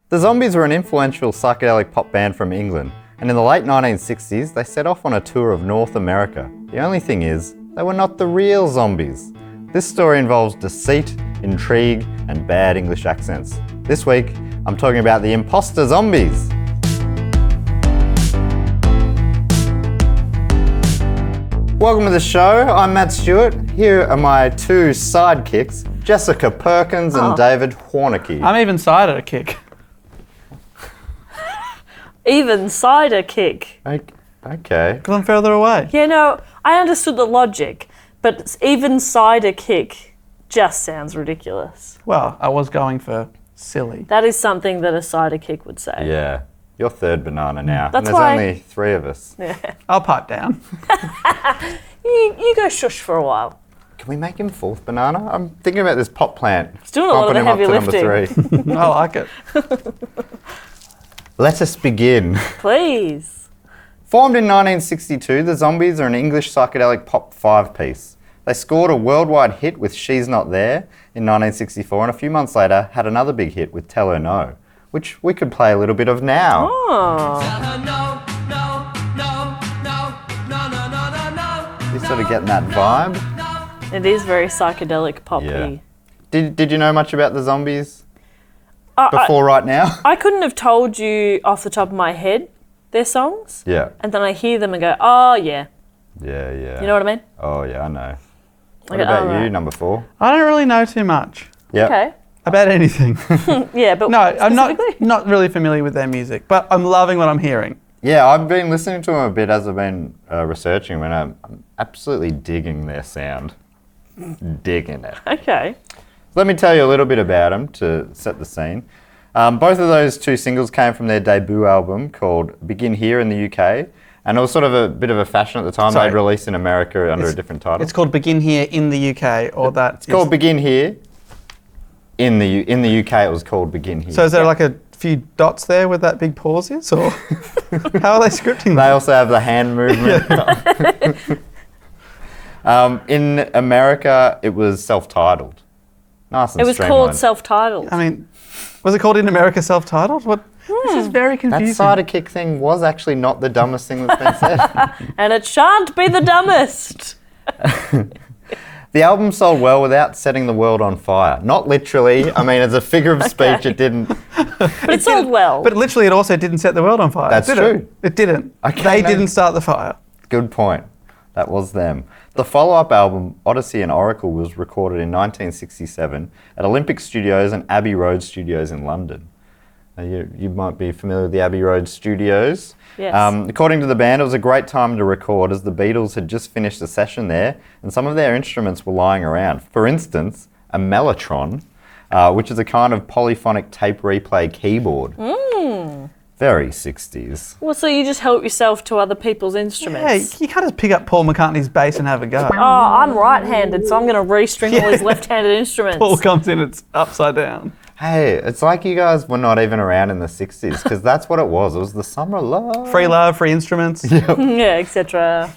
The Zombies were an influential psychedelic pop band from England, and in the late 1960s they set off on a tour of North America. The only thing is, they were not the real zombies. This story involves deceit, intrigue, and bad English accents. This week, I'm talking about the Imposter Zombies. Welcome to the show, I'm Matt Stewart. Here are my two sidekicks, Jessica Perkins and David Hornicky. I'm even cider kick. Even cider kick. Okay. Because I'm further away. Yeah, no, I understood the logic, but even cider kick just sounds ridiculous. Well, I was going for silly. That is something that a cider kick would say. Yeah, you're third banana now. That's and there's why- only three of us. Yeah. I'll pipe down. You go shush for a while. Can we make him fourth banana? I'm thinking about this pop plant. It's doing a lot of the bumping him heavy up to lifting. number 3. I like it. Let us begin. Please. Formed in 1962, the Zombies are an English psychedelic pop five-piece. They scored a worldwide hit with She's Not There in 1964, and a few months later had another big hit with Tell Her No, which we could play a little bit of now. Oh. You sort of getting that vibe? It is very psychedelic poppy. Yeah. Did you know much about the Zombies I, before right now? I couldn't have told you off the top of my head their songs, Yeah. and then I hear them and go, oh yeah. Yeah, yeah. You know what I mean? Oh, yeah, I know. What Okay, about you, alright. number 4? I don't really know too much Yeah. Okay. about anything. Yeah, but No, I'm specifically? not really familiar with their music, but I'm loving what I'm hearing. Yeah, I've been listening to them a bit as I've been researching, and I'm absolutely digging their sound. Digging it. Okay. Let me tell you a little bit about them to set the scene. Both of those two singles came from their debut album called Begin Here in the UK, and it was sort of a bit of a fashion at the time. Sorry. They'd released in America under a different title. It's called Begin Here in the UK, or that. It's called Begin Here. In the UK, it was called Begin Here. So is there like a few dots there where that big pause is, or how are they scripting They that? also have the hand movement. In America, it was self-titled. Nice and It was streamlined. called self-titled. I mean, was it called in America self-titled? What? This is very That confusing. cider kick thing was actually not the dumbest thing that's been said. And it shan't be the dumbest. The album sold well without setting the world on fire. Not literally. I mean, as a figure of speech, it didn't. But it sold well. But literally, it also didn't set the world on fire. That's did true. It didn't. Okay, They no. didn't start the fire. Good point. That was them. The follow-up album, Odyssey and Oracle, was recorded in 1967 at Olympic Studios and Abbey Road Studios in London. Now, you might be familiar with the Abbey Road Studios. Yes. According to the band, it was a great time to record as the Beatles had just finished a session there and some of their instruments were lying around. For instance, a mellotron, which is a kind of polyphonic tape replay keyboard. Very 60s. Well, so you just help yourself to other people's Yeah, instruments. you can't just pick up Paul McCartney's bass and have a go. Oh, I'm right-handed, so I'm going to restring all his left-handed instruments. Paul comes in, it's upside down. Hey, it's like you guys were not even around in the 60s, because that's what it was. It was the summer of love. Free love, free instruments. Yeah, etc.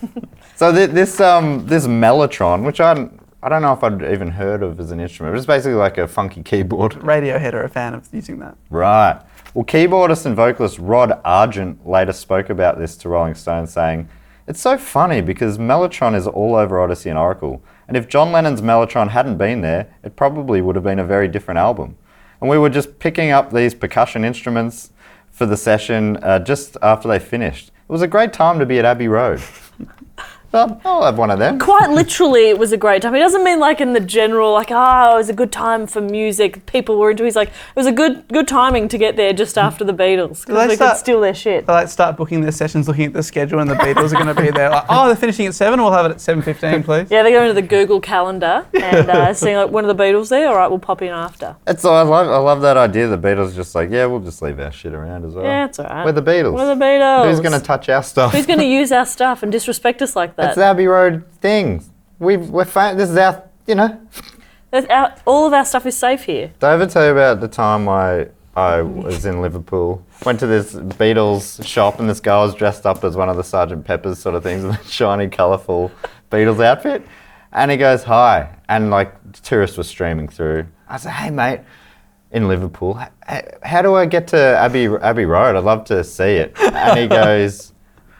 So this mellotron, which I don't know if I'd even heard of as an instrument, but it's basically like a funky keyboard. Radiohead are a fan of using that. Right. Well, keyboardist and vocalist Rod Argent later spoke about this to Rolling Stone, saying, "It's so funny because mellotron is all over Odyssey and Oracle, and if John Lennon's mellotron hadn't been there, it probably would have been a very different album. And we were just picking up these percussion instruments for the session just after they finished. It was a great time to be at Abbey Road." I'll have one of them. Quite literally, it was a great time. He doesn't mean like in the general, like, it was a good time for music, people were into it. He's like, it was a good timing to get there just after the Beatles, They because we start- could steal their shit. They like start booking their sessions, looking at the schedule, and the Beatles are going to be there. Like, oh, they're finishing at 7. We'll have it at 7:15, please. Yeah, they go into the Google Calendar and seeing like, when are the Beatles there? All right, we'll pop in after. I love that idea. The Beatles are just like, yeah, we'll just leave our shit around as well. Yeah, it's all right. We're the Beatles. We're the Beatles. Who's going to touch our stuff? Who's going to use our stuff and disrespect us like that? It's the Abbey Road thing. This is our, All of our stuff is safe here. Did I ever tell you about the time I was in Liverpool, went to this Beatles shop and this guy was dressed up as one of the Sgt. Pepper's sort of things in a shiny, colourful Beatles outfit. And he goes, "Hi." And like tourists were streaming through. I said, "Hey mate, in Liverpool. How do I get to Abbey Road? I'd love to see it. And he goes,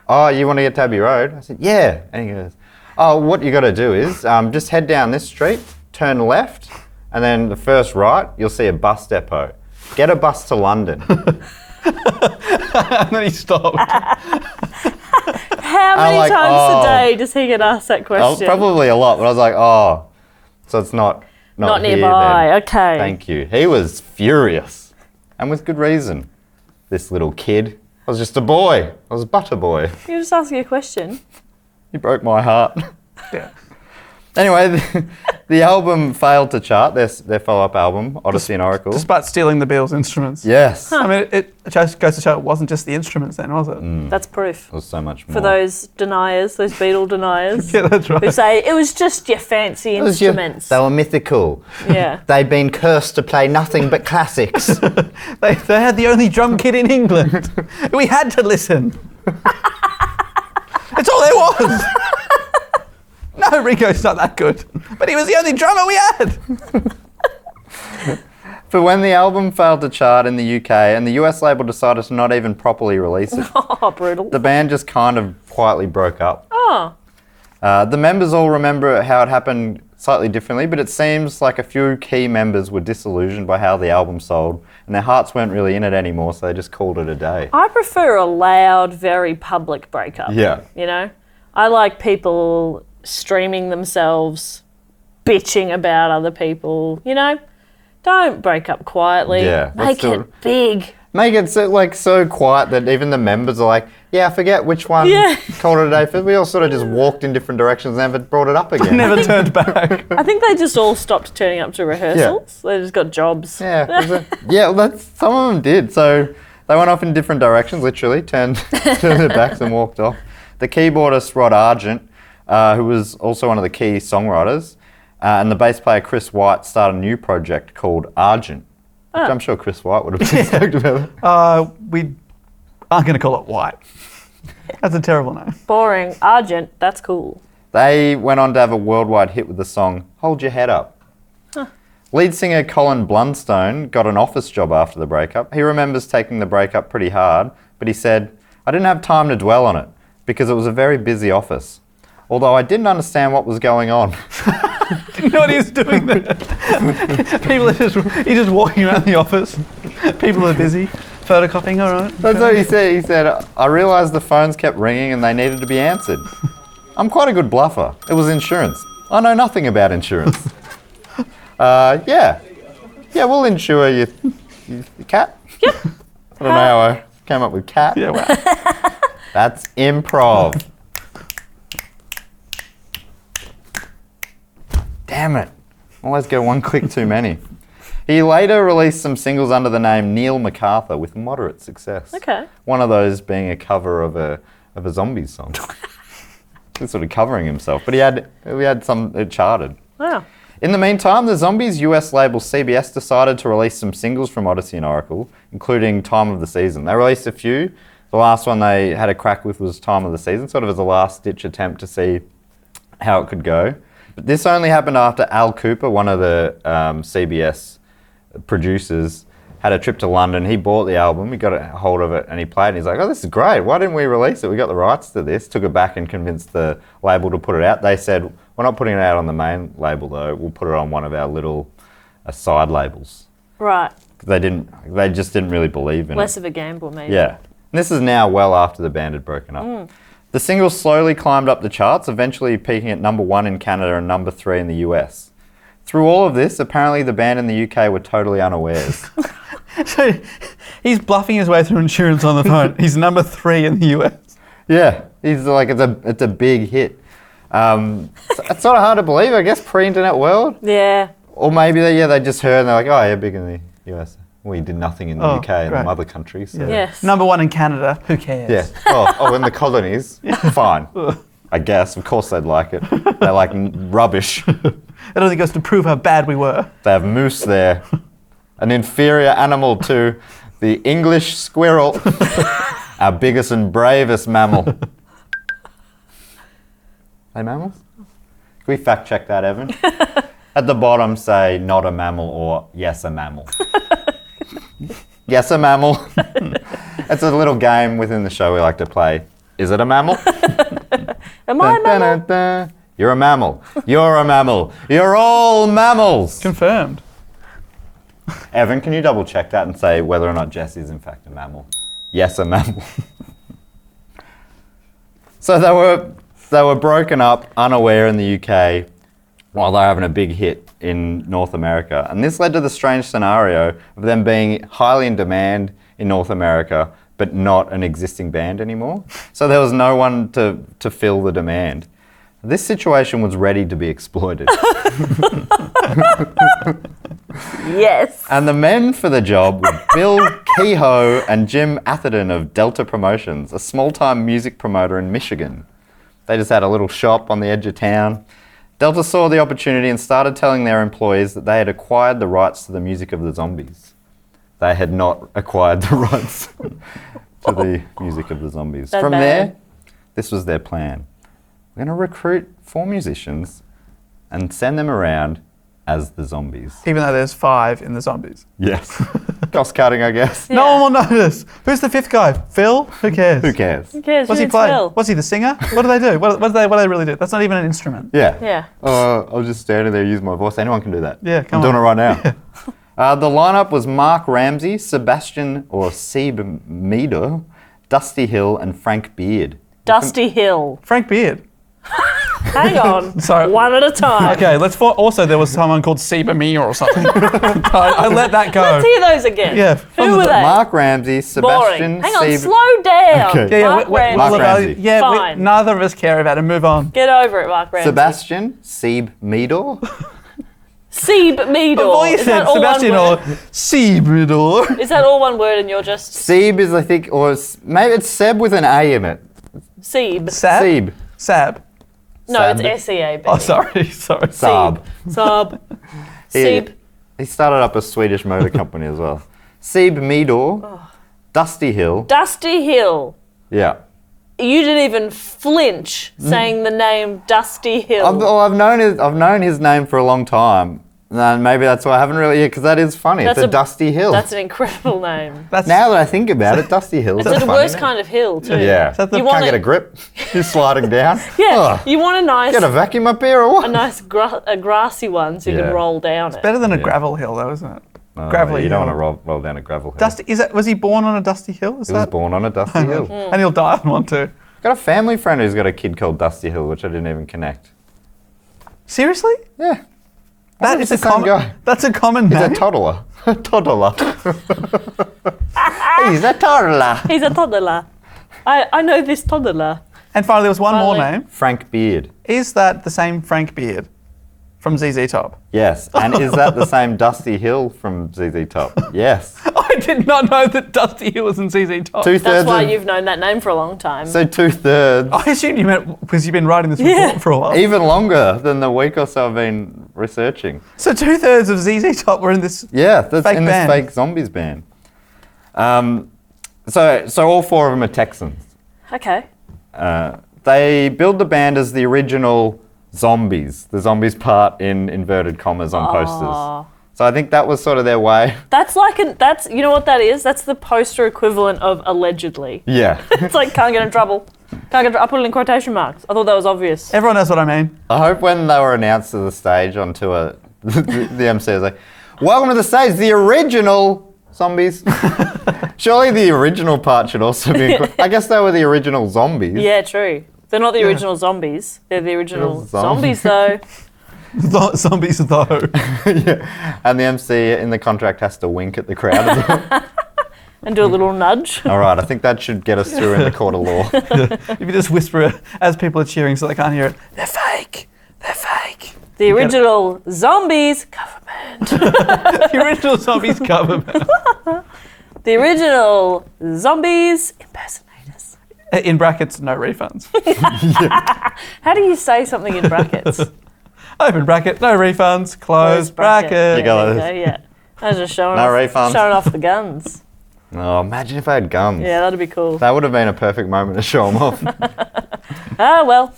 oh, you want to get to Abbey Road? I said, yeah. And he goes, oh, what you got to do is just head down this street, turn left, and then the first right, you'll see a bus depot. Get a bus to London. And then he stopped. How many times a day does he get asked that question? Probably a lot, but I was like, oh, so it's not here nearby. then. Okay. Thank you. He was furious, and with good reason. This little kid. I was just a boy. I was but a boy. You're just asking a question. He broke my heart. Yeah. Anyway, the album failed to chart, their follow-up album, Odyssey and Oracle. Despite stealing the Beatles' instruments. Yes. I mean, it just goes to show it wasn't just the instruments then, was it? That's proof. It was so much more. For those deniers, those Beatle deniers, Yeah, that's right. who say it was just your fancy instruments. They were mythical. Yeah. They'd been cursed to play nothing but classics. They had the only drum kit in England. We had to listen. That's all there was. No, Ringo's not that good. But he was the only drummer we had. But when the album failed to chart in the UK and the US label decided to not even properly release it, Oh, brutal. the band just kind of quietly broke up. Oh. The members all remember how it happened slightly differently, but it seems like a few key members were disillusioned by how the album sold and their hearts weren't really in it anymore, so they just called it a day. I prefer a loud, very public breakup. Yeah. You know? I like people streaming themselves, bitching about other people, you know? Don't break up quietly. Yeah, Make it big. Make it so quiet that even the members are like, yeah, I forget which one called it a day. For. We all sort of just walked in different directions and never brought it up again. Never turned back. I think they just all stopped turning up to rehearsals. They just got jobs. Yeah, some of them did. So they went off in different directions, literally, turned their backs and walked off. The keyboardist, Rod Argent, who was also one of the key songwriters, and the bass player, Chris White, started a new project called Argent, which I'm sure Chris White would have been stoked about. We aren't going to call it White. That's a terrible name. Boring. Argent, that's cool. They went on to have a worldwide hit with the song Hold Your Head Up. Lead singer Colin Blunstone got an office job after the breakup. He remembers taking the breakup pretty hard, but he said, I didn't have time to dwell on it because it was a very busy office. Although I didn't understand what was going on. Didn't know what he was doing there. He's just walking around the office. People are busy. Photocopying, all right. That's what he said. He said, I realised the phones kept ringing and they needed to be answered. I'm quite a good bluffer. It was insurance. I know nothing about insurance. Yeah, we'll insure your cat. Yep. I don't know how I came up with cat. Yeah, wow. That's improv. Damn it. Always go one click too many. He later released some singles under the name Neil MacArthur with moderate success. Okay. One of those being a cover of a Zombies song. He's sort of covering himself, but we had some, it charted. Wow. In the meantime, the Zombies' US label CBS decided to release some singles from Odyssey and Oracle, including Time of the Season. They released a few. The last one they had a crack with was Time of the Season, sort of as a last-ditch attempt to see how it could go. But this only happened after Al Cooper, one of the CBS producers, had a trip to London. He bought the album, he got a hold of it, and he played it. And he's like, oh, this is great. Why didn't we release it? We got the rights to this. Took it back and convinced the label to put it out. They said, we're not putting it out on the main label, though. We'll put it on one of our little side labels. Right. They just didn't really believe in it. Less of a gamble, maybe. Yeah. And this is now well after the band had broken up. The single slowly climbed up the charts, eventually peaking at number 1 in Canada and number 3 in the US. Through all of this, apparently the band in the UK were totally unawares. So he's bluffing his way through insurance on the phone. He's number 3 in the US. Yeah, he's like, it's a big hit. It's sort of hard to believe, I guess, pre-internet world. Yeah. Or maybe they just heard and they're like, oh, yeah, big in the US. We did nothing in the UK and great. the mother countries. So. Yes. Number 1 in Canada. Who cares? Yeah. Oh, in the colonies, fine. I guess. Of course they'd like it. They like rubbish. It only goes to prove how bad we were. They have moose there. An inferior animal to the English squirrel. Our biggest and bravest mammal. Are they mammals? Can we fact check that, Evan? At the bottom say not a mammal or yes a mammal. Yes, a mammal. It's a little game within the show we like to play. Is it a mammal? Am I a mammal? You're a mammal. You're a mammal. You're all mammals. Confirmed. Evan, can you double check that and say whether or not Jess is in fact a mammal? Yes, a mammal. So they were broken up, unaware in the UK, while they're having a big hit in North America. And this led to the strange scenario of them being highly in demand in North America, but not an existing band anymore. So there was no one to fill the demand. This situation was ready to be exploited. Yes. And the men for the job were Bill Kehoe and Jim Atherton of Delta Promotions, a small-time music promoter in Michigan. They just had a little shop on the edge of town. Delta saw the opportunity and started telling their employees that they had acquired the rights to the music of the Zombies. They had not acquired the rights to the music of the Zombies. That's From bad. there, this was their plan. We're going to recruit 4 musicians and send them around as the Zombies. Even though there's 5 in the Zombies. Yes. Cost cutting, I guess. Yeah. No one will notice. Who's the 5th guy? Phil? Who cares? Who cares? Who cares? What's Who he needs play? Phil? What's he, the singer? What do they do? What do they really do? That's not even an instrument. Yeah. Yeah. I was just standing there using my voice. Anyone can do that. Yeah, come I'm doing on. it right now. The lineup was Mark Ramsey, Sebastian or Seb Meader, Dusty Hill, and Frank Beard. Dusty Hill. Frank Beard. Hang on. Sorry. One at a time. Okay, also there was someone called Seba Mia or something. I let that go. Let's hear those again. Yeah. Who were they? Mark Ramsey, Sebastian, Boring. Hang on, Seb... slow down. Okay. Mark Ramsey. Mark Ramsey. Yeah, Fine. neither of us care about it. Move on. Get over it, Mark Ramsey. Sebastian, Seb Meader. Seb Meader. Before you Is said that all Sebastian one or word? Sebridor. Is that all one word and you're just Seb is, I think, or maybe it's Seb with an A in it. Seb? Sab? Seb. Sab. No, Sab. it's SEAB. Oh, sorry. Saab. Saab. He- Seb. He started up a Swedish motor company as well. Seb Meader, Dusty Hill. Dusty Hill. Yeah. You didn't even flinch saying the name Dusty Hill. I've known his name for a long time. And maybe that's why I haven't really, because that is funny. That's it's a a- Dusty Hill. That's an incredible name. That's Now that I think about it, Dusty Hill. It's That's the funny, worst isn't it? kind of hill, too. Yeah. that the- You Can't want get a it- grip. Just sliding down. Yeah, Ugh. you want a nice, Get a vacuum up here or what? a nice a grassy one so you Yeah. can roll down it. better than a gravel hill, though, isn't it? Oh, Gravelly You don't hill. want to roll down a gravel hill. Dusty, was he born on a dusty hill? Is He was that? born on a Dusty Hill. Mm. And he'll die on one too. Got a family friend who's got a kid called Dusty Hill, which I didn't even connect. Seriously? Yeah. That it's is the a same common. guy. That's a common He's a name. toddler. Toddler. He's a toddler. He's a toddler. I know this toddler. And finally, there was one more Finally. name. Frank Beard. Is that the same Frank Beard from ZZ Top? Yes. And is that the same Dusty Hill from ZZ Top? Yes. I did not know that Dusty Hill was in ZZ Top. Two-thirds That's why of, you've known that name for a long time. So 2/3. I assumed you meant because you've been writing this report Yeah. for a while. Even longer than the week or so I've been researching. So 2/3 of ZZ Top were in this. Yeah, that's Fake in band. this fake zombies band. So all 4 of them are Texans. Okay. They build the band as the original Zombies. The Zombies part in inverted commas on Aw. posters. So I think that was sort of their way. That's you know what that is? That's the poster equivalent of allegedly. Yeah. It's like, can't get in trouble. I put it in quotation marks. I thought that was obvious. Everyone knows what I mean. I hope when they were announced to the stage on tour, the MC was like, "Welcome to the stage, the original Zombies." Surely the original part should also be included. I guess they were the original Zombies. Yeah, true. They're not the original zombies. They're the original Zombies. zombies, though. Zombies though. Yeah. And the MC in the contract has to wink at the crowd as well. And do a little nudge. All right, I think that should get us through in the court of law. If you just whisper it as people are cheering so they can't hear it. They're fake. They're fake. The original zombies government. The original Zombies government. The original zombies impersonators. In brackets, no refunds. How do you say something in brackets? Open bracket, no refunds. Close bracket. You go like There you go, yeah. I was just showing No off, refunds. showing off the guns. Oh, imagine if I had guns. Yeah, that'd be cool. That would have been a perfect moment to show them off. Ah, well,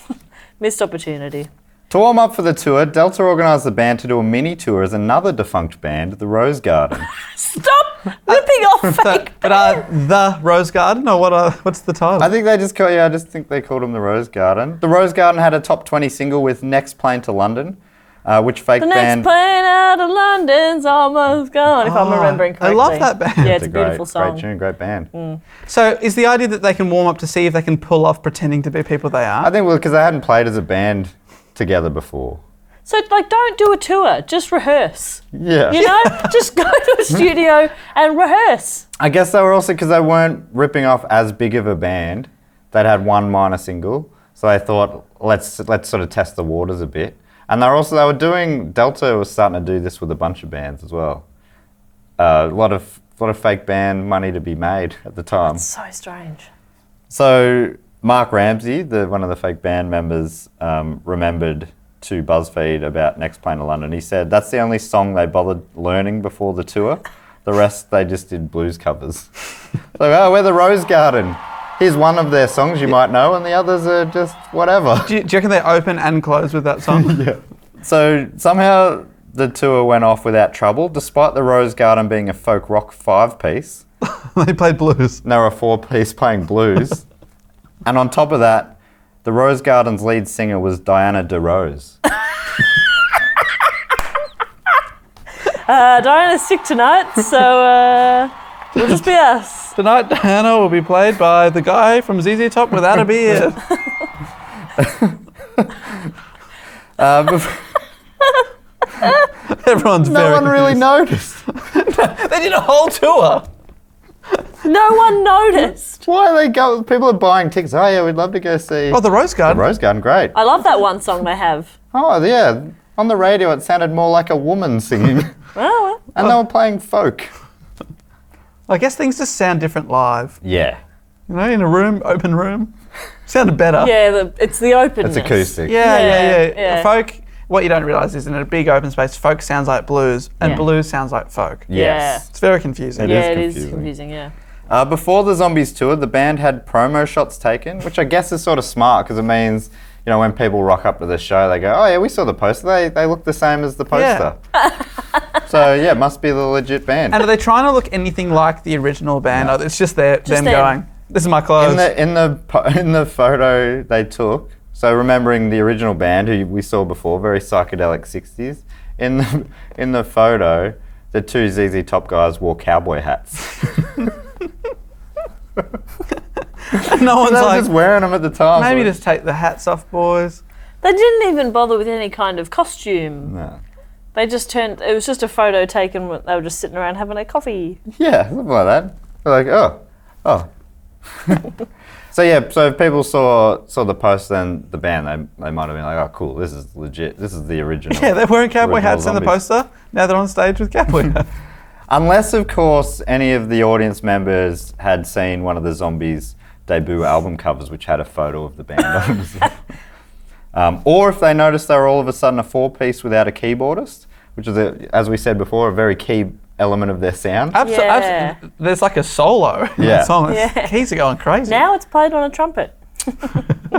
missed opportunity. To warm up for the tour, Delta organised the band to do a mini tour as another defunct band, the Rose Garden. Stop ripping off fake. But the Rose Garden, or what's the title? I think they just I just think they called them the Rose Garden. The Rose Garden had a top 20 single with Next Plane to London, which fake The band... next plane out of London's almost gone, if I'm remembering correctly. I love that band. Yeah, it's a beautiful song. Great tune, great band. So is the idea that they can warm up to see if they can pull off pretending to be people they are? I think because they hadn't played as a band together before. So, like, don't do a tour. Just rehearse. Yeah. You know? Just go to a studio and rehearse. I guess they were also because they weren't ripping off as big of a band. They'd had one minor single, so they thought let's sort of test the waters a bit. And they were doing Delta was starting to do this with a bunch of bands as well. A lot of fake band money to be made at the time. It's so strange. So Mark Ramsey, one of the fake band members, remembered to BuzzFeed about Next Plane to London. He said that's the only song they bothered learning before the tour. The rest they just did blues covers. So, we're the Rose Garden. Here's one of their songs you might know, and the others are just whatever. Do you reckon they open and close with that song? Yeah. So somehow the tour went off without trouble, despite the Rose Garden being a folk rock 5-piece. They played blues. They were a 4-piece playing blues. And on top of that, the Rose Garden's lead singer was Diana DeRose. Diana's sick tonight, so we'll just be us. Tonight, Diana will be played by the guy from ZZ Top without a beard. Everyone's No one really noticed. They did a whole tour. No one noticed. Why are they go? People are buying tickets. Oh yeah, we'd love to go see Oh, the Rose the Garden. Rose Garden. Great. I love that one song they have. Oh yeah, on the radio it sounded more like a woman singing, Oh, and they were playing folk. I guess things just sound different live. Yeah, You know, in a room, open room. Sounded better. well. Yeah, it's the openness. it's acoustic. Yeah. Folk, what you don't realise is in a big open space, folk sounds like blues, and Yeah. blues sounds like folk. Yes. It's very confusing. It Yeah, is it is confusing. confusing, yeah. Before the Zombies tour, the band had promo shots taken, which I guess is sort of smart because it means, you know, when people rock up to the show, they go, oh yeah, we saw the poster. They look the same as the poster. So yeah, it must be the legit band. And are they trying to look anything like the original band? No. Or it's just them them. going, this is my clothes. In the photo they took, so remembering the original band who we saw before, very psychedelic 60s, in the photo, the two ZZ Top guys wore cowboy hats. No one's They were like, just wearing them at the time. maybe so just take the hats off, boys. They didn't even bother with any kind of costume. no. They just it was just a photo taken when they were just sitting around having a coffee. Yeah, something like that. They're like, oh. So if people saw the poster and the band, they might have been like, oh cool, this is legit. This is the original. Yeah, they're wearing cowboy original hats in the Zombies. poster. Now they're on stage with cowboy hats. Unless, of course, any of the audience members had seen one of the Zombies' debut album covers, which had a photo of the band on it as well. Or if they noticed they were all of a sudden a 4-piece without a keyboardist, which is, as we said before, a very key element of their sound. Yeah. There's like a solo in Yeah. that song. Yeah. Keys are going crazy. Now it's played on a trumpet. It's a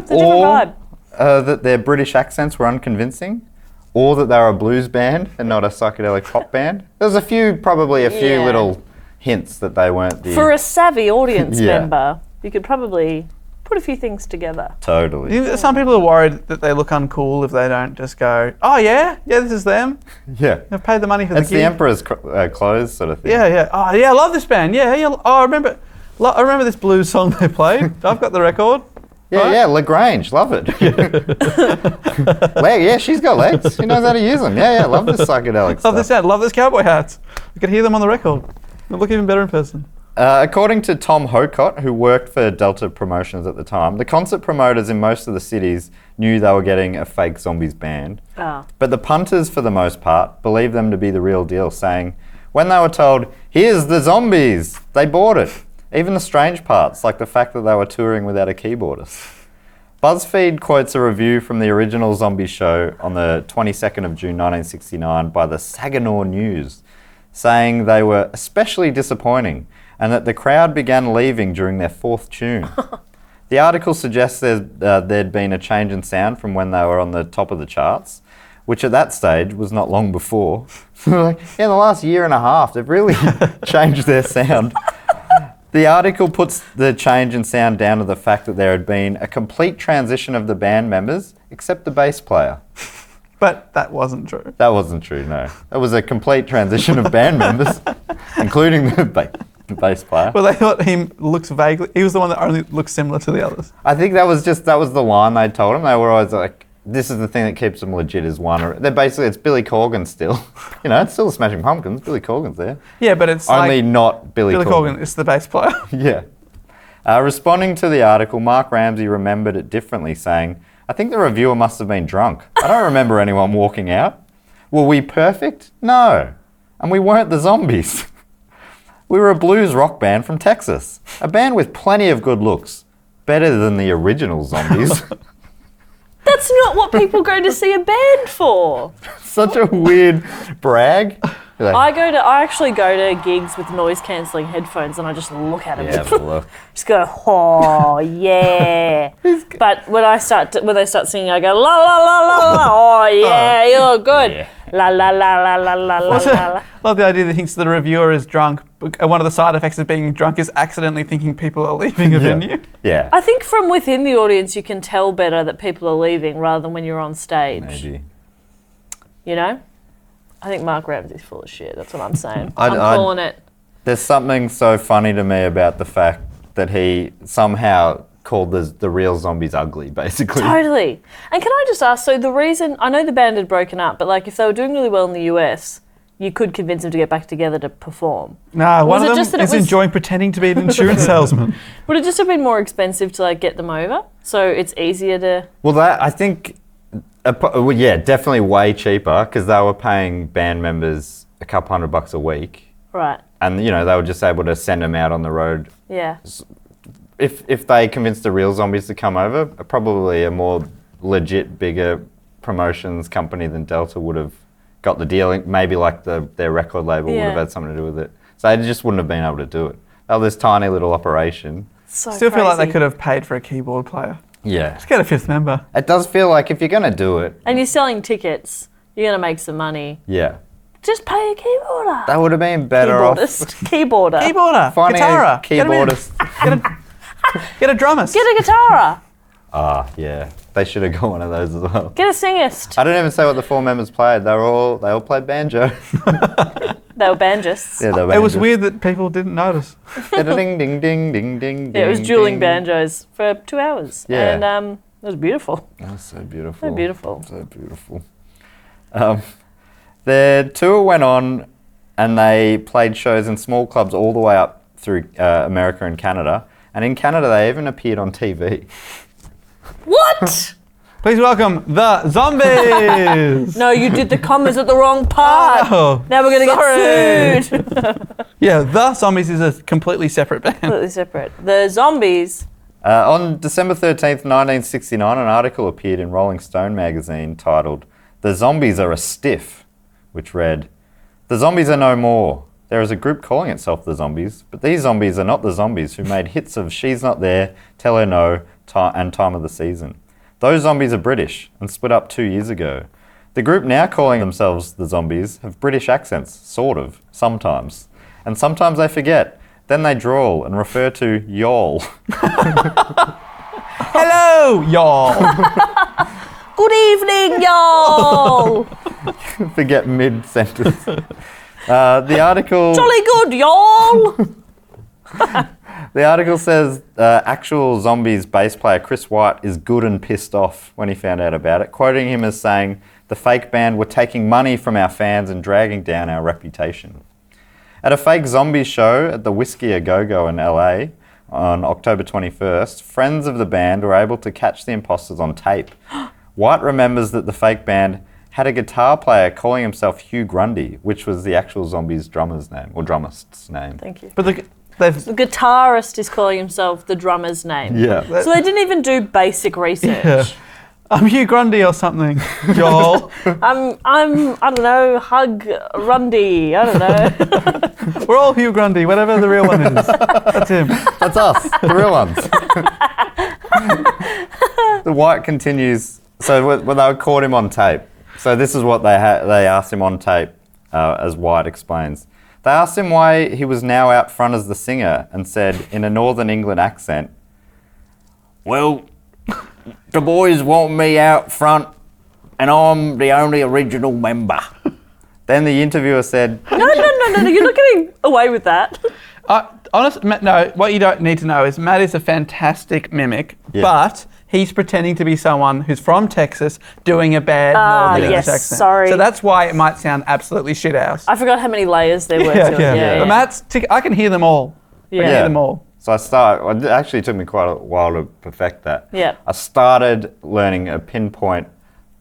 different Or vibe. that their British accents were unconvincing, or that they were a blues band and not a psychedelic pop band. There's probably a few Yeah. little hints that they weren't the... For a savvy audience Yeah. member, you could probably put a few things together. Totally. You know, some people are worried that they look uncool if they don't just go, oh yeah, this is them. Yeah. They've paid the money for It's the the gig. Emperor's clothes sort of thing. Yeah. Oh yeah, I love this band. Yeah. Oh, I remember this blues song they played. I've got the record. Yeah, LaGrange, love it. Yeah, she's got legs. She knows how to use them. Yeah, love this psychedelic stuff. Love this sound. Love this cowboy hats. You could hear them on the record. They look even better in person. According to Tom Hocott, who worked for Delta Promotions at the time, the concert promoters in most of the cities knew they were getting a fake Zombies band. Oh. But the punters, for the most part, believed them to be the real deal, saying, when they were told, here's the Zombies, they bought it. Even the strange parts, like the fact that they were touring without a keyboardist. BuzzFeed quotes a review from the original Zombies show on the 22nd of June 1969 by the Saginaw News, saying they were especially disappointing and that the crowd began leaving during their 4th tune. The article suggests there'd been a change in sound from when they were on the top of the charts, which at that stage was not long before. Like, in the last year and a half, they've really changed their sound. The article puts the change in sound down to the fact that there had been a complete transition of the band members, except the bass player. But that wasn't true. That wasn't true, no. It was a complete transition of band members, including the bass player. Well, they thought he was the one that only looks similar to the others. I think that was the line they told him. They were always like, this is the thing that keeps them legit is one. They're basically, it's Billy Corgan still. You know, it's still the Smashing Pumpkins. Billy Corgan's there. Yeah, but it's only not Billy Corgan. It's the bass player. Yeah. Responding to the article, Mark Ramsey remembered it differently, saying, I think the reviewer must have been drunk. I don't remember anyone walking out. Were we perfect? No. And we weren't the Zombies. We were a blues rock band from Texas. A band with plenty of good looks. Better than the original Zombies. That's not what people go to see a band for. Such a weird brag. Like, I actually go to gigs with noise cancelling headphones and I just look at them. yeah, look. Just go, oh yeah. But when they start singing, I go la la la la la. Oh yeah, you look good. Yeah. La la la la la la la la. Love the idea that he thinks the reviewer is drunk. One of the side effects of being drunk is accidentally thinking people are leaving a venue. Yeah. I think from within the audience you can tell better that people are leaving rather than when you're on stage. Maybe. You know? I think Mark Ramsey's full of shit. That's what I'm saying. I'm calling it. There's something so funny to me about the fact that he somehow called the real Zombies ugly, basically. Totally. And can I just ask, so the reason, I know the band had broken up, but like if they were doing really well in the US, you could convince them to get back together to perform. Nah, one of just them that is enjoying pretending to be an insurance salesman. Would it just have been more expensive to like get them over? So it's easier to... Well, I think, yeah, definitely way cheaper because they were paying band members a couple $100 a week. Right. And, you know, they were just able to send them out on the road. Yeah. If they convinced the real Zombies to come over, probably a more legit, bigger promotions company than Delta would have got the deal. Maybe like their record label would have had something to do with it. So they just wouldn't have been able to do it. They were this tiny little operation. Still feel like they could have paid for a keyboard player. Yeah. Just get a fifth member. It does feel like if you're going to do it... And you're selling tickets, you're going to make some money. Yeah. Just pay a keyboarder. That would have been better off. Keyboarder. Keyboarder. Finding Guitarra. a keyboardist. Get a drummist. Get a guitarra. Yeah. They should have got one of those as well. Get a singist. I didn't even say what the four members played. They all played banjo. They were banjists. Yeah, they were It was banjos. weird that people didn't notice. Ding, ding, ding, ding, ding, Yeah, it was ding, dueling ding. banjos for 2 hours. Yeah. And it was beautiful. That was so beautiful. So beautiful. So beautiful. Their tour went on and they played shows in small clubs all the way up through America and Canada. And in Canada, they even appeared on TV. What? Please welcome the Zombies. No, you did the commas at the wrong part. Oh, Now we're going to get sued. yeah, the Zombies is a completely separate band. Completely separate. The Zombies. On December 13th, 1969, an article appeared in Rolling Stone magazine titled, "The Zombies Are a Stiff," which read, "The Zombies are no more. There is a group calling itself the Zombies, but these zombies are not the zombies who made hits of She's Not There, Tell Her No, and Time of the Season. Those zombies are British and split up 2 years ago. The group now calling themselves the Zombies have British accents, sort of, sometimes. And sometimes they forget. Then they drawl and refer to y'all." Hello, y'all. Good evening, y'all. Forget mid-sentence. The article... Jolly good, y'all. The article says actual Zombies bass player Chris White is good and pissed off when he found out about it, quoting him as saying, "The fake band were taking money from our fans and dragging down our reputation." At a fake Zombies show at the Whiskey A Go-Go in LA on October 21st, friends of the band were able to catch the imposters on tape. White remembers that the fake band had a guitar player calling himself Hugh Grundy, which was the actual Zombies drummer's name, or drummist's name. Thank you. But The guitarist is calling himself the drummer's name. Yeah. So they didn't even do basic research. Yeah. I'm Hugh Grundy or something, y'all. I don't know, Hug Rundy. I don't know. We're all Hugh Grundy, whatever the real one is. That's him. That's us, the real ones. The White continues. So when they caught him on tape. So this is what they asked him on tape, as White explains. They asked him why he was now out front as the singer and said in a Northern England accent, "Well, the boys want me out front and I'm the only original member." Then the interviewer said, No, you're not getting away with that. Honestly, Matt, no, what you don't need to know is Matt is a fantastic mimic, but he's pretending to be someone who's from Texas doing a bad Northern English accent. Sorry. So that's why it might sound absolutely shit house. I forgot how many layers there were to it. Yeah. But Matt's, I can hear them all. Yeah. I can hear them all. So it actually took me quite a while to perfect that. Yeah. I started learning a pinpoint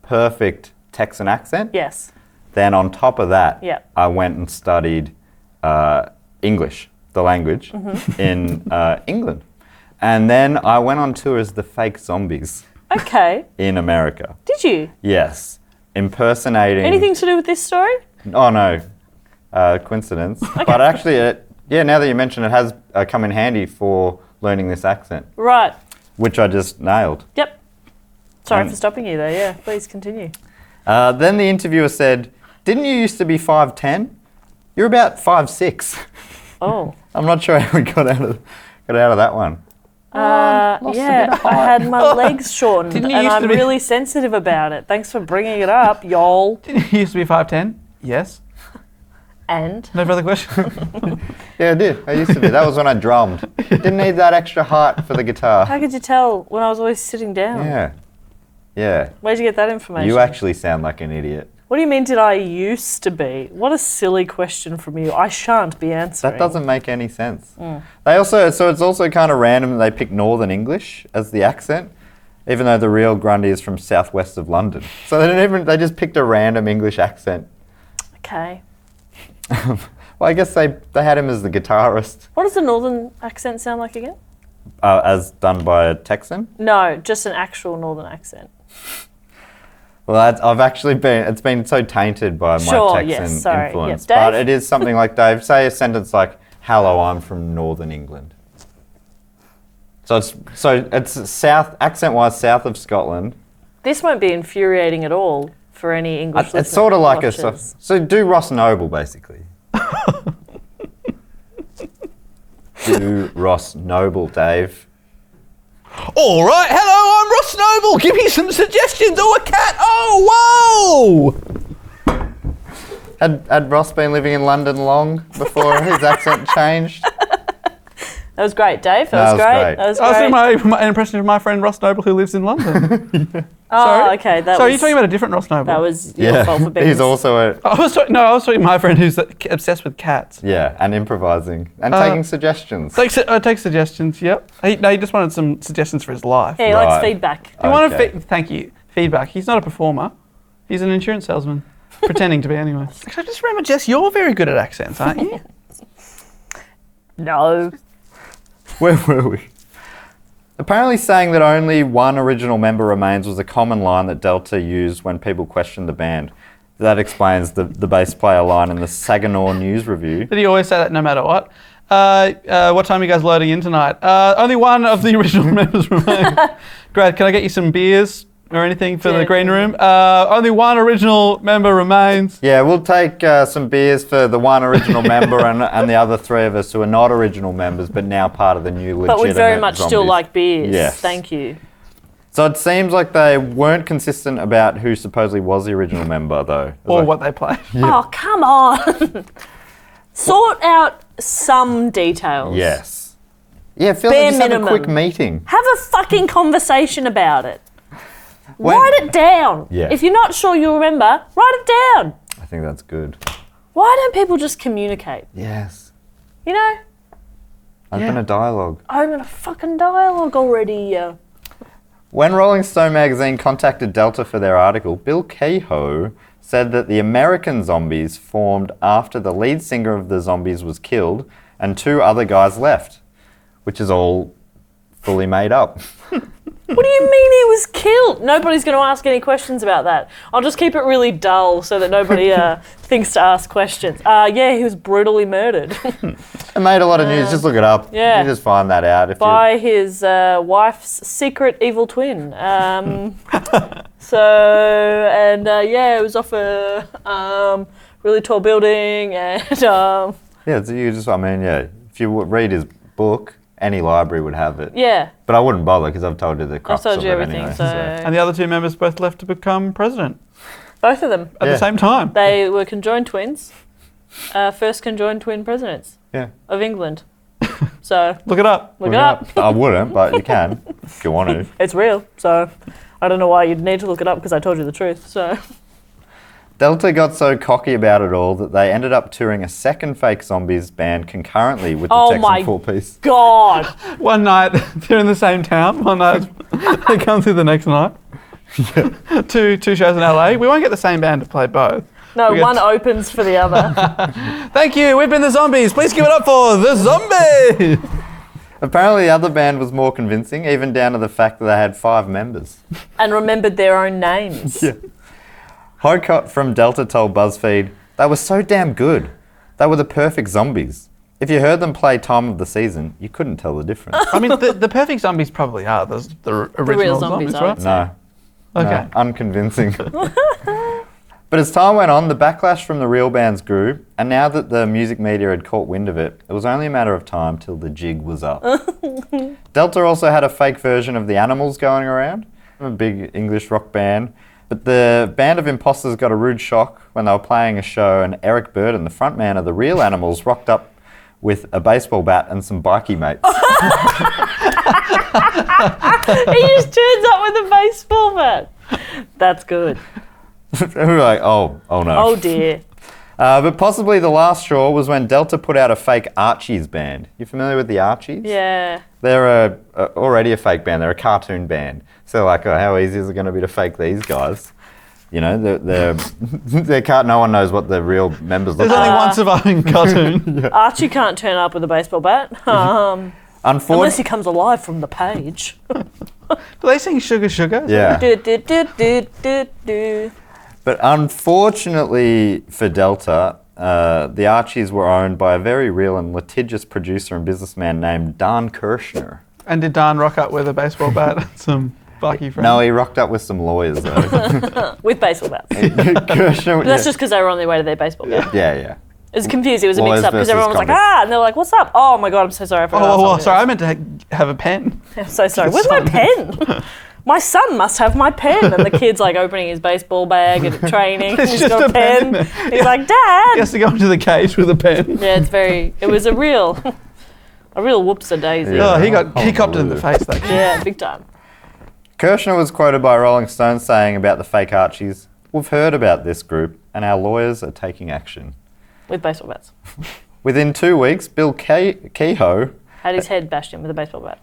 perfect Texan accent. Yes. Then on top of that, Yeah. I went and studied English, the language, in England. And then I went on tour as the fake zombies Okay. in America. Did you? Yes. Impersonating... Anything to do with this story? Oh, no. Coincidence. But actually, now that you mention it, has come in handy for learning this accent, Right. which I just nailed. Yep. Sorry for stopping you there. Yeah, please continue. Then the interviewer said, "Didn't you used to be 5'10"? You're about 5'6". Oh. I'm not sure how we got out of that one. Yeah, I had my legs shortened Didn't you and used to I'm be- really sensitive about it. Thanks for bringing it up, y'all. Didn't you used to be 5'10"? Yes. And? No further question? Yeah, I did. I used to be. That was when I drummed. Didn't need that extra height for the guitar. How could you tell when I was always sitting down? Yeah. Yeah. Where'd you get that information? You actually sound like an idiot. What do you mean, did I used to be? What a silly question from you. I shan't be answering. That doesn't make any sense. They also, so it's also kind of random that they pick Northern English as the accent, even though the real Grundy is from southwest of London. So they just picked a random English accent. Okay. Well, I guess they had him as the guitarist, What does the northern accent sound like again? as done by a Texan. No, just an actual northern accent. Well, it's been so tainted by my Sure, Texan yes, sorry. influence. Yep. But Dave? it is something like, Dave, say a sentence like, "Hello, I'm from Northern England." So it's south, accent-wise, south of Scotland. This won't be infuriating at all for any English listeners. It's sort of like watchers. so do Ross Noble, basically. Do Ross Noble, Dave. All right, hello, I'm Ross Noble. Give me some suggestions. Oh, a cat. Oh, whoa. Had Ross been living in London long before his accent changed? That was great, Dave. That was great. That was I was great. doing my impression of my friend Ross Noble who lives in London. Oh, Sorry? okay. So are you talking about a different Ross Noble? That was your fault for being He's also I was talking my friend who's obsessed with cats. and improvising and taking suggestions. Take suggestions, yep. He just wanted some suggestions for his life. Yeah, he likes Right. feedback. He wanted Okay. thank you. Feedback. He's not a performer. He's an insurance salesman. Pretending to be anyway. Actually, I just remember, Jess, you're very good at accents, aren't you? No. Where were we? Apparently saying that only one original member remains was a common line that Delta used when people questioned the band. That explains the bass player line in the Saginaw News Review. Did he always say that no matter what? What time are you guys loading in tonight? Only one of the original members remains. Great, can I get you some beers or anything for the green room? Only one original member remains. Yeah, we'll take some beers for the one original member and the other three of us who are not original members but now part of the new legitimate But would very much still zombies. like beers. Yes. Thank you. So it seems like they weren't consistent about who supposedly was the original member, though. It was Or like- what they play. Oh, come on. Sort out some details. Yes. Yeah, it feels Bare like just have a minimum. quick meeting. Have a fucking conversation about it. When- Write it down. Yeah. If you're not sure you'll remember, write it down. I think that's good. Why don't people just communicate? Yes. You know, Open a dialogue. open a fucking dialogue already. When Rolling Stone magazine contacted Delta for their article, Bill Kehoe said that the American Zombies formed after the lead singer of the Zombies was killed and two other guys left, which is all fully made up. What do you mean he was killed? Nobody's going to ask any questions about that. I'll just keep it really dull so that nobody thinks to ask questions. Yeah, he was brutally murdered. It made a lot of news. Just look it up. Yeah. You just find that out. By his wife's secret evil twin. Yeah, it was off a really tall building and... Yeah, so you just, if you read his book, any library would have it. Yeah. But I wouldn't bother because I've told you the crux I've told of you it everything, anyway. so... And the other two members both left to become president Both of them. at the same time. They were conjoined twins. First conjoined twin presidents of England. So... Look it up. Look it up. I wouldn't, but you can if you want to. It's real, so I don't know why you'd need to look it up because I told you the truth, so... Delta got so cocky about it all that they ended up touring a second fake Zombies band concurrently with the Texan four-piece. God! One night, they're in the same town. One night, they come through the next night. Two shows in LA. We won't get the same band to play both. No, one opens for the other. Thank you, we've been the Zombies. Please give it up for the Zombies! Apparently the other band was more convincing, even down to the fact that they had 5 members. And remembered their own names. Yeah. Hoycott from Delta told BuzzFeed, "They were so damn good. They were the perfect zombies. If you heard them play Time of the Season, you couldn't tell the difference." I mean, the perfect zombies probably are the original real zombies, right? No. Okay. No, unconvincing. But as time went on, the backlash from the real bands grew, and now that the music media had caught wind of it, it was only a matter of time till the jig was up. Delta also had a fake version of the Animals going around, a big English rock band. But the band of imposters got a rude shock when they were playing a show, and Eric Burden, the frontman of the real Animals, rocked up with a baseball bat and some bikie mates. He just turns up with a baseball bat. That's good. We were like, oh no. Oh dear. But possibly the last straw was when Delta put out a fake Archies band. You familiar with the Archies? Yeah. They're already a fake band. They're a cartoon band. So they're like, how easy is it going to be to fake these guys? You know, no one knows what the real members look There's only like. one surviving cartoon. Archie can't turn up with a baseball bat. Unless he comes alive from the page. Do they sing Sugar Sugar? Yeah. Do, do, do, do, do, do. But unfortunately for Delta, the Archies were owned by a very real and litigious producer and businessman named Dan Kirshner. And did Dan rock up with a baseball bat and some bikie friends? No, he rocked up with some lawyers though. With baseball bats. Kirshner, But that's just because they were on their way to their baseball game. Yeah. It was confused. It was a Lawyers mix-up because versus everyone was like, convicts. and they were like, what's up? Oh my God, I'm so sorry. I forgot. Sorry, I meant to have a pen. I'm so sorry. Where's my pen? My son must have my pen. And the kid's like opening his baseball bag at training. It's He's just got a pen. He's like, Dad. He has to go into the cage with a pen. Yeah, it was a real whoopsie daisy. Yeah. Oh, he copped it in the face, that kid. Yeah, big time. Kirshner was quoted by Rolling Stone saying about the fake Archies, "We've heard about this group and our lawyers are taking action." With baseball bats. Within 2 weeks, Bill Kehoe Had his head bashed in with a baseball bat.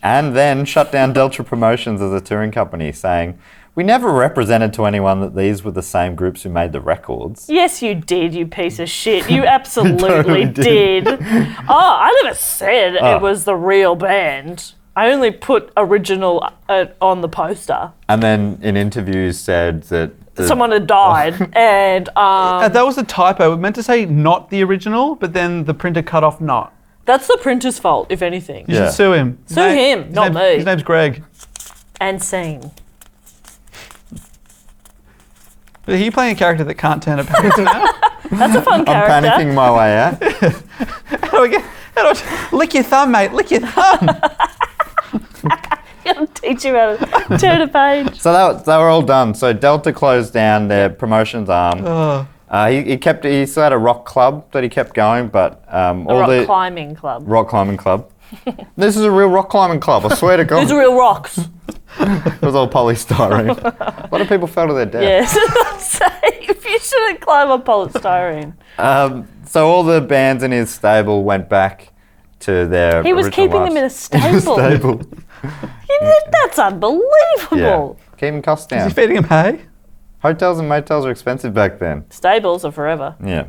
and then shut down Delta Promotions as a touring company, saying, "We never represented to anyone that these were the same groups who made the records." Yes, you did, you piece of shit. You absolutely totally did. did. I never said it was the real band. I only put original on the poster. And then in interviews said that Someone had died, and That was a typo. It meant to say not the original, but then the printer cut off not. that's the printer's fault, if anything. You Yeah. should sue him. Sue him, not me. His name's Greg. And scene. Are you playing a character that can't turn a page now? That's a fun I'm character. panicking my way out. How do I lick your thumb, mate? Lick your thumb. I'll teach you how to turn a page. So they were all done. So Delta closed down their promotions arm. Oh. He still had a rock club that he kept going, but Rock climbing club. rock climbing club. This is a real rock climbing club. I swear to God. These are real rocks. It was all polystyrene. A lot of people fell to their death. Yes. Safe. You shouldn't climb on polystyrene. So all the bands in his stable went back to their He was original keeping lives. them in a stable. Stable. That's unbelievable. Yeah. Keeping costs Is down. he feeding him hay? Hotels and motels are expensive back then. Stables are forever. Yeah.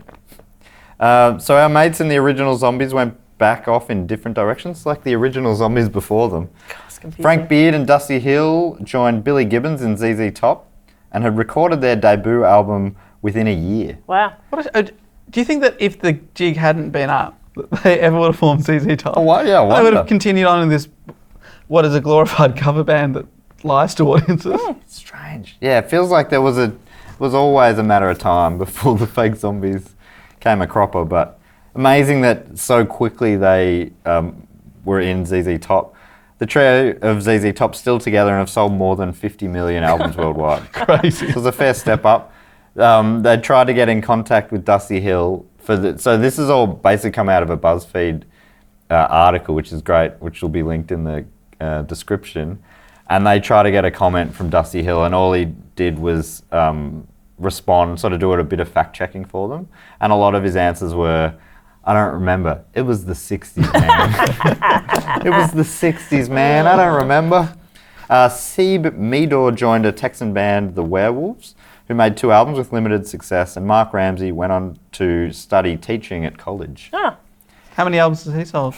So our mates in the original Zombies went back off in different directions, like the original Zombies before them. God, it's confusing. Frank Beard and Dusty Hill joined Billy Gibbons in ZZ Top and had recorded their debut album within a year. Wow. Do you think that if the jig hadn't been up, that they ever would have formed ZZ Top? Oh, what? Yeah, I They would wonder. have continued on in this, what is a glorified cover band that lies to audiences. Strange. Yeah, it feels like there was always a matter of time before the fake Zombies came a cropper, but amazing that so quickly they were in ZZ Top. The trio of ZZ Top still together and have sold more than 50 million albums worldwide. Crazy. So it was a fair step up. They tried to get in contact with Dusty Hill so this is all basically come out of a BuzzFeed article, which is great, which will be linked in the description. And they tried to get a comment from Dusty Hill, and all he did was respond, sort of do a bit of fact checking for them. And a lot of his answers were, I don't remember. It was the 60s, man. It was the 60s, man. I don't remember. Seb Meador joined a Texan band, The Werewolves, who made 2 albums with limited success, and Mark Ramsey went on to study teaching at college. Ah. How many albums has he sold?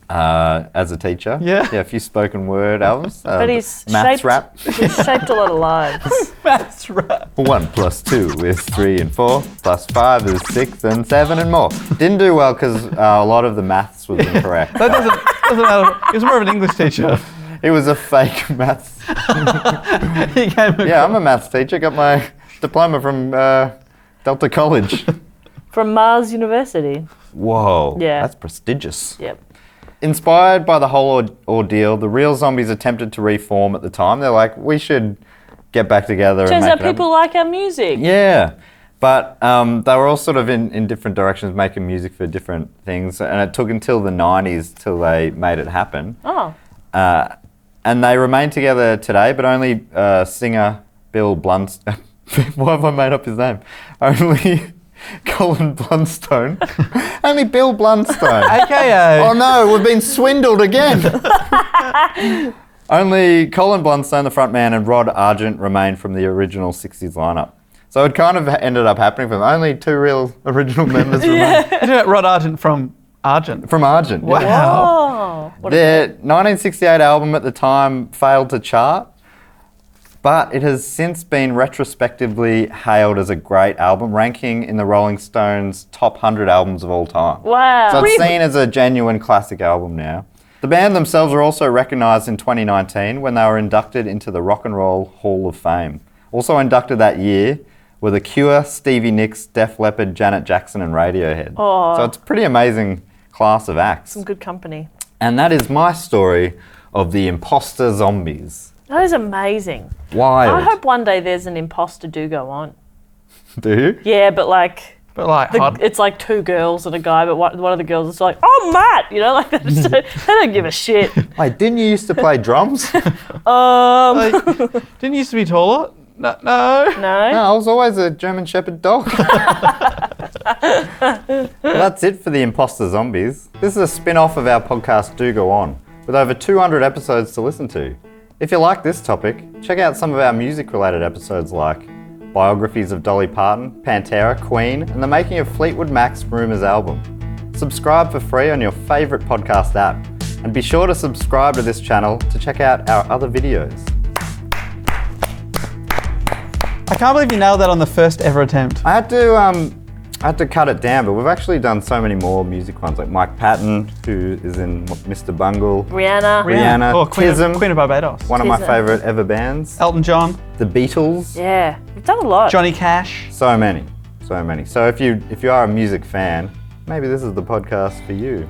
As a teacher. Yeah. Yeah, a few spoken word albums. But he's maths shaped, rap. He's shaped a lot of lives. That's right. 1 + 2 is 3 and 4, + 5 is 6 and 7 and more. Didn't do well because a lot of the maths was incorrect. That doesn't matter. He was more of an English teacher. It was a fake maths. He came Yeah, I'm a maths teacher. Got my diploma from Delta College. From Mars University. Whoa. Yeah. That's prestigious. Yep. Inspired by the whole ordeal, the real Zombies attempted to reform at the time. They're like, we should get back together Turns and make out people like our music. Yeah. But they were all sort of in different directions, making music for different things. And it took until the 90s till they made it happen. Oh. And they remain together today, but only singer Bill Blunstone. Why have I made up his name? Only Colin Blunstone. Only Bill Blunstone. AKA. Oh no, we've been swindled again. Only Colin Blunstone, the frontman, and Rod Argent remain from the original 60s lineup. So it kind of ended up happening for them. Only 2 real original members remain. Isn't it Rod Argent from Argent? From Argent. Wow. Oh. What Their 1968 album at the time failed to chart, but it has since been retrospectively hailed as a great album, ranking in the Rolling Stones top 100 albums of all time. Wow. So it's seen as a genuine classic album now. The band themselves were also recognised in 2019 when they were inducted into the Rock and Roll Hall of Fame. Also inducted that year were The Cure, Stevie Nicks, Def Leppard, Janet Jackson and Radiohead. Oh. So it's a pretty amazing class of acts. Some good company. And that is my story of the Imposter Zombies. That is amazing. Wild. I hope one day there's an imposter do go on. Do you? Yeah, but like, But like, hard. it's like 2 girls and a guy, but one of the girls is like, oh, Matt! You know, like they don't give a shit. Wait, didn't you used to play drums? Like, didn't you used to be taller? No. No. No, I was always a German Shepherd dog. Well, that's it for the Imposter Zombies. This is a spin-off of our podcast Do Go On, with over 200 episodes to listen to. If you like this topic, check out some of our music-related episodes like biographies of Dolly Parton, Pantera, Queen, and the making of Fleetwood Mac's Rumours album. Subscribe for free on your favourite podcast app, and be sure to subscribe to this channel to check out our other videos. I can't believe you nailed that on the first ever attempt. I had to cut it down, but we've actually done so many more music ones, like Mike Patton, who is in Mr. Bungle, Rihanna. Oh, Queen Tism. of Barbados. one of my Tism. favourite ever bands, Elton John, The Beatles. Yeah, we've done a lot. Johnny Cash. So many. So if you are a music fan, maybe this is the podcast for you.